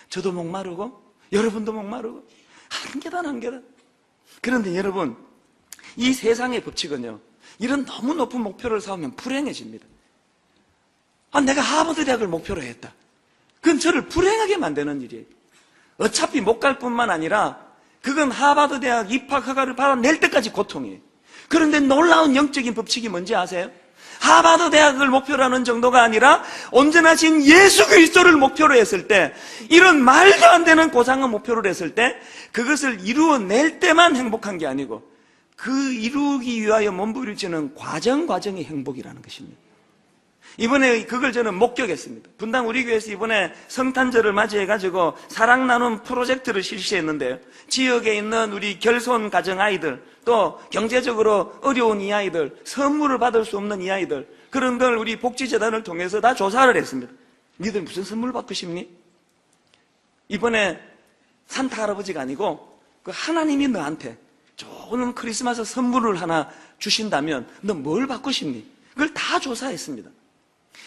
저도 목마르고 여러분도 목마르고 한 계단 한 계단. 그런데 여러분, 이 세상의 법칙은요, 이런 너무 높은 목표를 세우면 불행해집니다. 내가 하버드 대학을 목표로 했다. 그건 저를 불행하게 만드는 일이에요. 어차피 못 갈 뿐만 아니라 그건 하버드 대학 입학 허가를 받아낼 때까지 고통이에요. 그런데 놀라운 영적인 법칙이 뭔지 아세요? 하버드 대학을 목표로 하는 정도가 아니라 온전하신 예수 그리스도를 목표로 했을 때, 이런 말도 안 되는 고상한 목표를 했을 때 그것을 이루어낼 때만 행복한 게 아니고 그 이루기 위하여 몸부림치는 과정이 행복이라는 것입니다. 이번에 그걸 저는 목격했습니다. 분당 우리 교회에서 이번에 성탄절을 맞이해가지고 사랑 나눔 프로젝트를 실시했는데요. 지역에 있는 우리 결손 가정 아이들, 또 경제적으로 어려운 이 아이들, 선물을 받을 수 없는 이 아이들, 그런 걸 우리 복지재단을 통해서 다 조사를 했습니다. 니들 무슨 선물 받고 싶니? 이번에 산타 할아버지가 아니고 그 하나님이 너한테 좋은 크리스마스 선물을 하나 주신다면 너 뭘 받고 싶니? 그걸 다 조사했습니다.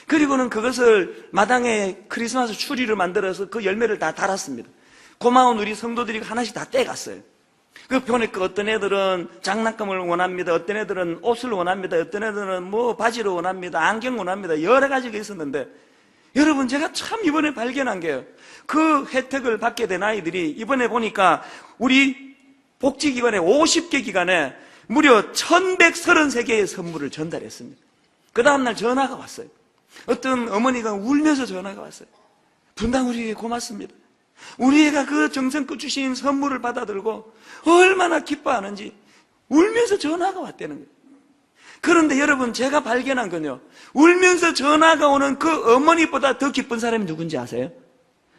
그리고는 그것을 마당에 크리스마스 추리를 만들어서 그 열매를 다 달았습니다. 고마운 우리 성도들이 하나씩 다 떼갔어요. 그 보니까 어떤 애들은 장난감을 원합니다. 어떤 애들은 옷을 원합니다. 어떤 애들은 뭐 바지를 원합니다. 안경 원합니다. 여러 가지가 있었는데, 여러분, 제가 참 이번에 발견한 게요, 그 혜택을 받게 된 아이들이 이번에 보니까 우리 복지기관에 50개 기관에 무려 1133개의 선물을 전달했습니다. 그 다음날 전화가 왔어요. 어떤 어머니가 울면서 전화가 왔어요. 분당 우리 고맙습니다. 우리 애가 그 정성껏 주신 선물을 받아들고 얼마나 기뻐하는지 울면서 전화가 왔다는 거예요. 그런데 여러분, 제가 발견한 건요, 울면서 전화가 오는 그 어머니보다 더 기쁜 사람이 누군지 아세요?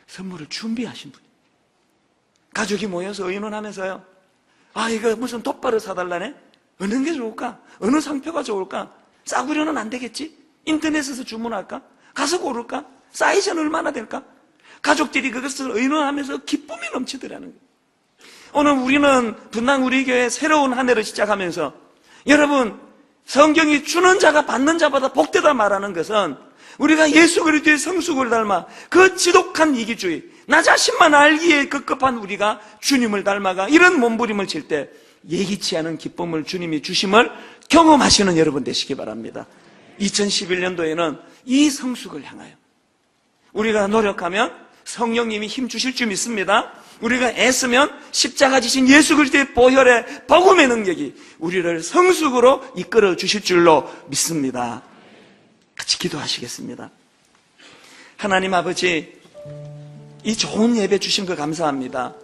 선물을 준비하신 분이에요. 가족이 모여서 의논하면서요, 이거 무슨 돗바를 사달라네? 어느 게 좋을까? 어느 상표가 좋을까? 싸구려는 안 되겠지? 인터넷에서 주문할까? 가서 고를까? 사이즈는 얼마나 될까? 가족들이 그것을 의논하면서 기쁨이 넘치더라는 거예요. 오늘 우리는 분당 우리 교회 새로운 한 해를 시작하면서, 여러분, 성경이 주는 자가 받는 자보다 복되다 말하는 것은 우리가 예수 그리스도의 성숙을 닮아 그 지독한 이기주의, 나 자신만 알기에 급급한 우리가 주님을 닮아가 이런 몸부림을 칠 때 예기치 않은 기쁨을 주님이 주심을 경험하시는 여러분 되시기 바랍니다. 2011년도에는 이 성숙을 향하여 우리가 노력하면 성령님이 힘 주실 줄 믿습니다. 우리가 애쓰면 십자가 지신 예수 그리스도의 보혈의 복음의 능력이 우리를 성숙으로 이끌어 주실 줄로 믿습니다. 같이 기도하시겠습니다. 하나님 아버지, 이 좋은 예배 주신 거 감사합니다.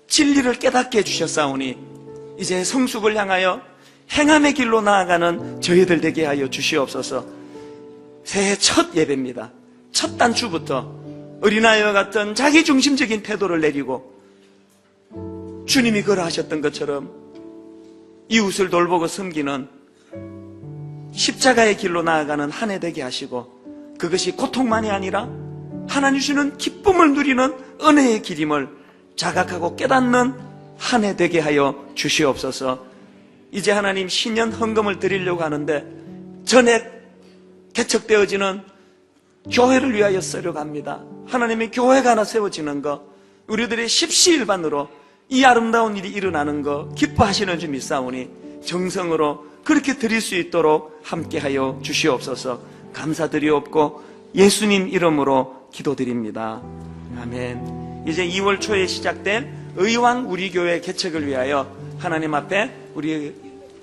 진리를 깨닫게 해주셨사오니 이제 성숙을 향하여 행함의 길로 나아가는 저희들 되게 하여 주시옵소서. 새해 첫 예배입니다. 첫 단추부터 어린아이와 같은 자기중심적인 태도를 내리고 주님이 걸어하셨던 것처럼 이웃을 돌보고 섬기는 십자가의 길로 나아가는 한 해 되게 하시고, 그것이 고통만이 아니라 하나님 주시는 기쁨을 누리는 은혜의 길임을 자각하고 깨닫는 한 해 되게 하여 주시옵소서. 이제 하나님 신년 헌금을 드리려고 하는데 전에 개척되어지는 교회를 위하여 쓰려고 합니다. 하나님의 교회가 하나 세워지는 것, 우리들의 십시일반으로 이 아름다운 일이 일어나는 것 기뻐하시는 줄 믿사오니 정성으로 그렇게 드릴 수 있도록 함께하여 주시옵소서. 감사드리옵고 예수님 이름으로 기도드립니다. 아멘. 이제 2월 초에 시작된 의왕 우리 교회 개척을 위하여 하나님 앞에 우리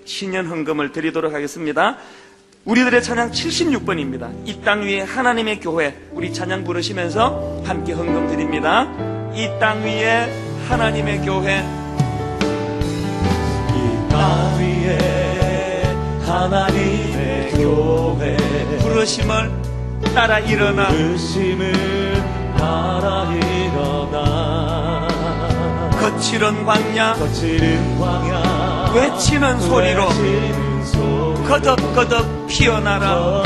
신년 헌금을 드리도록 하겠습니다. 우리들의 찬양 76번입니다. 이 땅 위에 하나님의 교회, 우리 찬양 부르시면서 함께 헌금 드립니다. 이 땅 위에 하나님의 교회, 이 땅 위에 하나님의 교회, 부르심을 따라 일어나, 부르심을 따라 일어나, 거칠은 광야, 거칠은 광야, 외치는 소리로 거듭거듭 피어나라.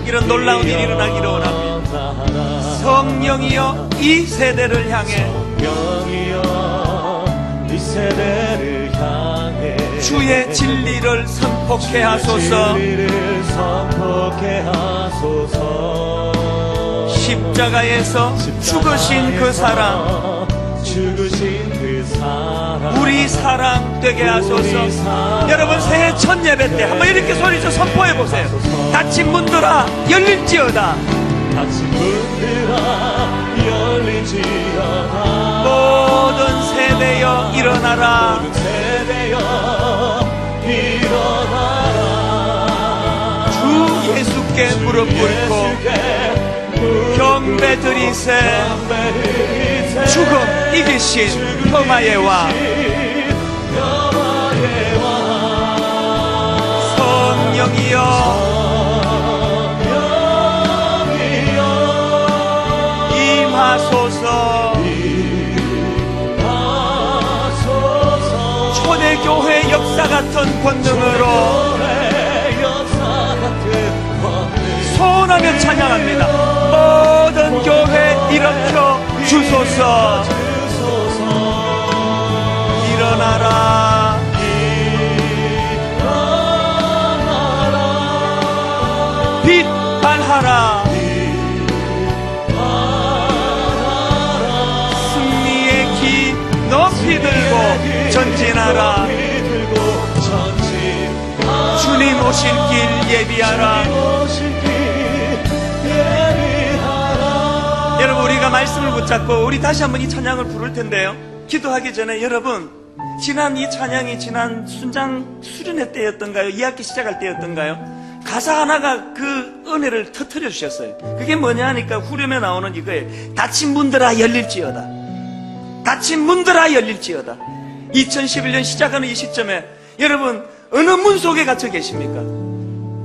이런 놀라운 일이 일어나기를 원합니다. 성령이여 이 세대를 향해, 성령이여 이 세대를 향해 주의 진리를 선포케 하소서. 진리를 선포케 하소서. 십자가에서 죽으신 그 사랑, 죽으신 그 사랑, 우리 사랑 되게 하소서. 여러분 새해 첫 예배 때 한번 이렇게 소리쳐 선포해 보세요. 닫힌 문들아 열릴지어다. 닫힌 문들아 열릴지어다. 모든 세대여 일어나라. 모든 세대여 일어나라. 주 예수께 무릎 꿇고 경배 드리세. 죽음 이기신 평화의 왕, 성령이여 임하소서. 초대교회 역사 같은 권능으로 소원하며 찬양합니다. 모든 교회 일으켜 주소서. 일어나라. 빛 발하라. 승리의 기 높이 들고 전진하라. 주님 오실 길 예비하라. 여러분 우리가 말씀을 붙잡고 우리 다시 한번 이 찬양을 부를 텐데요, 기도하기 전에 여러분 지난 이 찬양이 지난 순장 수련회 때였던가요? 2학기 시작할 때였던가요? 가사 하나가 그 은혜를 터뜨려 주셨어요. 그게 뭐냐 하니까 후렴에 나오는 이거예요. 닫힌 문들아 열릴지어다. 닫힌 문들아 열릴지어다. 2011년 시작하는 이 시점에 여러분 어느 문 속에 갇혀 계십니까?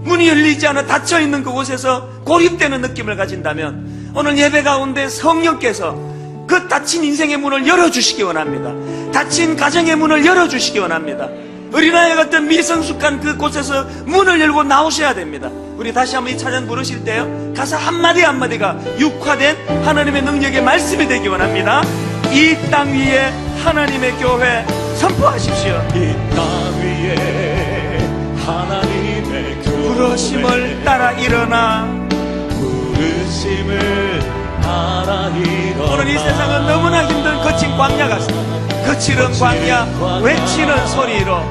문이 열리지 않아 닫혀있는 그곳에서 고립되는 느낌을 가진다면 오늘 예배 가운데 성령께서 그 닫힌 인생의 문을 열어주시기 원합니다. 닫힌 가정의 문을 열어주시기 원합니다. 어린아이 같은 미성숙한 그곳에서 문을 열고 나오셔야 됩니다. 우리 다시 한번 이 찬양 부르실 때요, 가사 한마디 한마디가 육화된 하나님의 능력의 말씀이 되기 원합니다. 이 땅 위에 하나님의 교회 선포하십시오. 이 땅 위에 하나님의 교회, 부르심을 따라 일어나. 부르심을 따라 일어나. 오늘 이 세상은 너무나 힘든 거친 광야 같습니다. 거칠은 광야, 외치는 소리로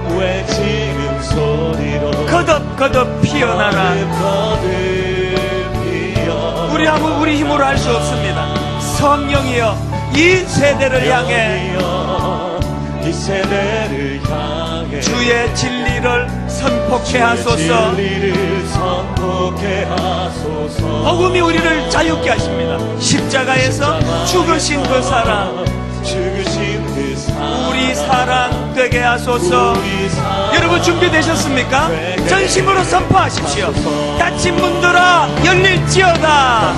거듭거듭 피어나라. 우리 아무 우리 힘으로 할 수 없습니다. 성령이여 이 세대를 향해 이 세대를 향해 주의 진리를 선포케 하소서. 복음이 우리를 자유케 하십니다. 십자가에서 죽으신 그 사랑, 우리 사랑 되게 하소서. 여러분 준비되셨습니까? 전심으로 선포하십시오. 닫힌 문들아 열릴지어다.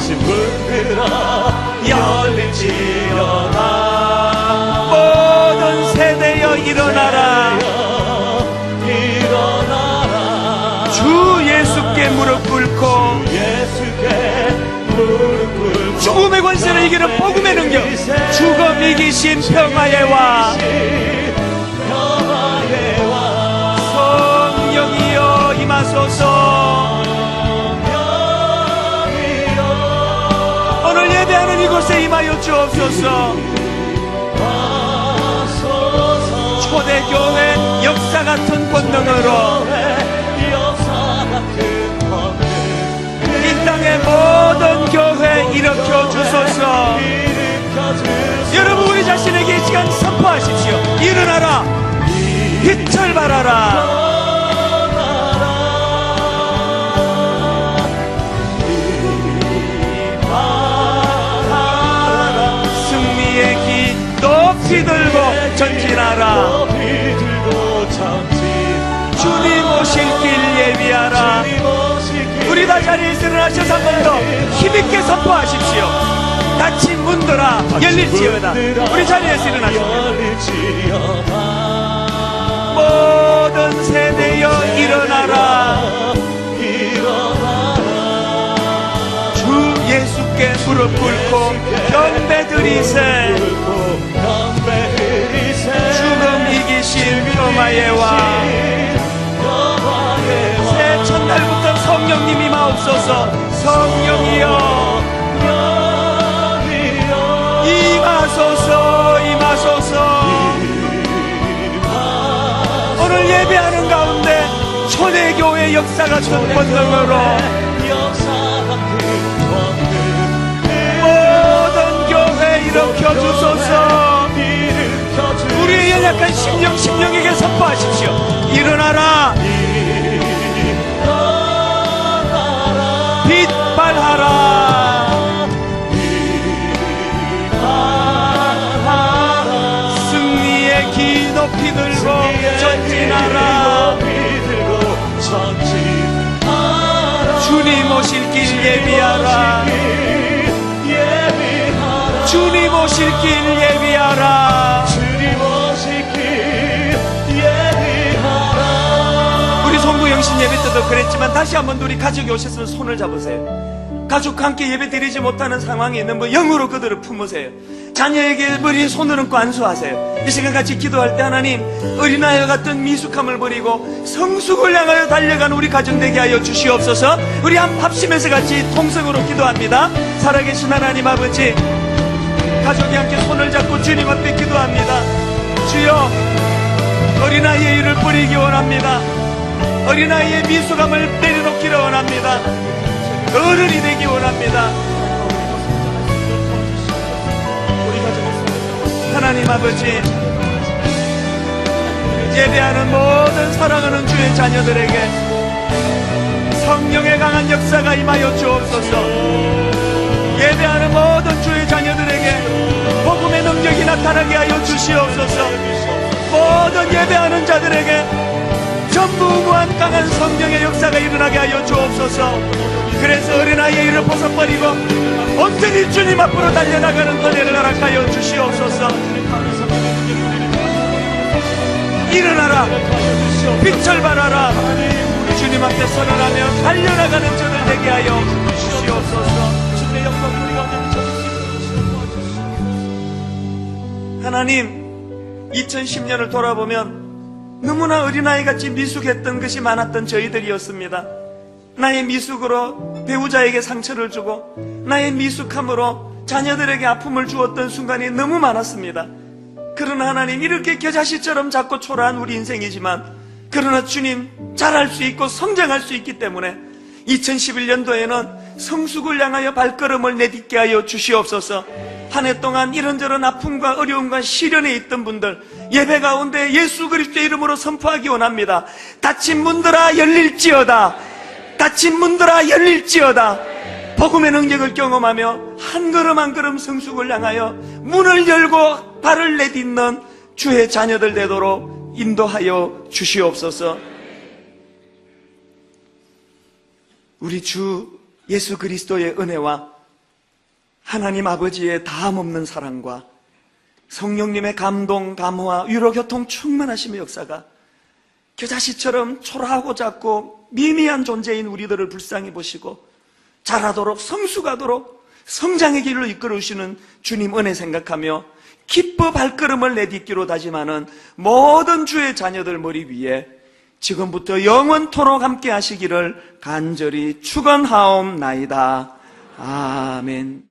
열릴지어다. 모든 세대여 일어나라. 주 예수께 무릎 꿇고 죽음의 권세를 이기는 복음의 능력, 죽음 이기신 평화의 왕 성령이여 임하소서. 오늘 예배하는 이곳에 임하여 주옵소서. 초대교회 역사 같은 권능으로 이 땅의 모든 교회 일으켜 주소서. 여러분, 우리 자신에게 이 시간 선포하십시오. 일어나라, 빛을 발하라. 승리의 기 높이 들고 전진하라. 주님 오실 길 예비하라. 우리 다 자리에서 일어나셔서 한 번 더 힘있게 선포하십시오. 닫힌 문들아 열릴지어다. 우리 자리에서 일어나십시오. 모든 세대여 일어나라. 주 예수께 무릎 꿇고 경배드리세. 죽음 이기신 평화의 왕 새 첫날부터 성령님이 마옵소서. 성령이여 임하소서. 임하소서. 오늘 예배하는 가운데 초대교회 역사 같은 권능으로 모든 교회 일으켜 주소서. 우리의 연약한 심령에게 선포하십시오. 일어나라. 빛 발하라. 승리의 기 높이 들고 전진하라. 주님 오실 길 예비하라. 주님 오실 길 예비하라. 우리 송구 영신 예배 때도 그랬지만 다시 한 번 우리 가족이 오셨으면 손을 잡으세요. 가족과 함께 예배 드리지 못하는 상황이 있는 분 영으로 그들을 품으세요. 자녀에게 머리에 손을 얹고 안수하세요. 이 시간 같이 기도할 때 하나님, 어린아이와 같은 미숙함을 버리고 성숙을 향하여 달려가는 우리 가정 되게 하여 주시옵소서. 우리 한 합심해서 같이 통성으로 기도합니다. 살아계신 하나님 아버지, 가족이 함께 손을 잡고 주님 앞에 기도합니다. 주여, 어린아이의 일을 버리기 원합니다. 어린아이의 미숙함을 내려놓기를 원합니다. 어른이 되기 원합니다. 하나님 아버지, 예배하는 모든 사랑하는 주의 자녀들에게 성령의 강한 역사가 임하여 주옵소서. 예배하는 모든 주의 자녀들에게 복음의 능력이 나타나게 하여 주시옵소서. 모든 예배하는 자들에게 전무후무한 강한 성령의 역사가 일어나게 하여 주옵소서. 그래서 어린아이의 일을 벗어버리고 온전히 주님 앞으로 달려나가는 은혜를 허락하여 주시옵소서. 일어나라, 빛을 발하라. 주님 앞에 선언하며 달려나가는 저들 되게 하여 주시옵소서. 하나님, 2010년을 돌아보면 너무나 어린아이같이 미숙했던 것이 많았던 저희들이었습니다. 나의 미숙으로 배우자에게 상처를 주고 나의 미숙함으로 자녀들에게 아픔을 주었던 순간이 너무 많았습니다. 그러나 하나님, 이렇게 겨자씨처럼 작고 초라한 우리 인생이지만 그러나 주님, 자랄 수 있고 성장할 수 있기 때문에 2011년도에는 성숙을 향하여 발걸음을 내딛게 하여 주시옵소서. 한 해 동안 이런저런 아픔과 어려움과 시련에 있던 분들 예배 가운데 예수 그리스도의 이름으로 선포하기 원합니다. 닫힌 문들아 열릴지어다. 닫힌 문들아 열릴지어다. 복음의 능력을 경험하며 한 걸음 한 걸음 성숙을 향하여 문을 열고 발을 내딛는 주의 자녀들 되도록 인도하여 주시옵소서. 우리 주 예수 그리스도의 은혜와 하나님 아버지의 다함없는 사랑과 성령님의 감동, 감화, 위로, 교통 충만하심의 역사가 겨자씨처럼 초라하고 작고 미미한 존재인 우리들을 불쌍히 보시고 자라도록 성숙하도록 성장의 길로 이끌어주시는 주님 은혜 생각하며 기뻐 발걸음을 내딛기로 다짐하는 모든 주의 자녀들 머리 위에 지금부터 영원토록 함께 하시기를 간절히 축원하옵나이다. 아멘.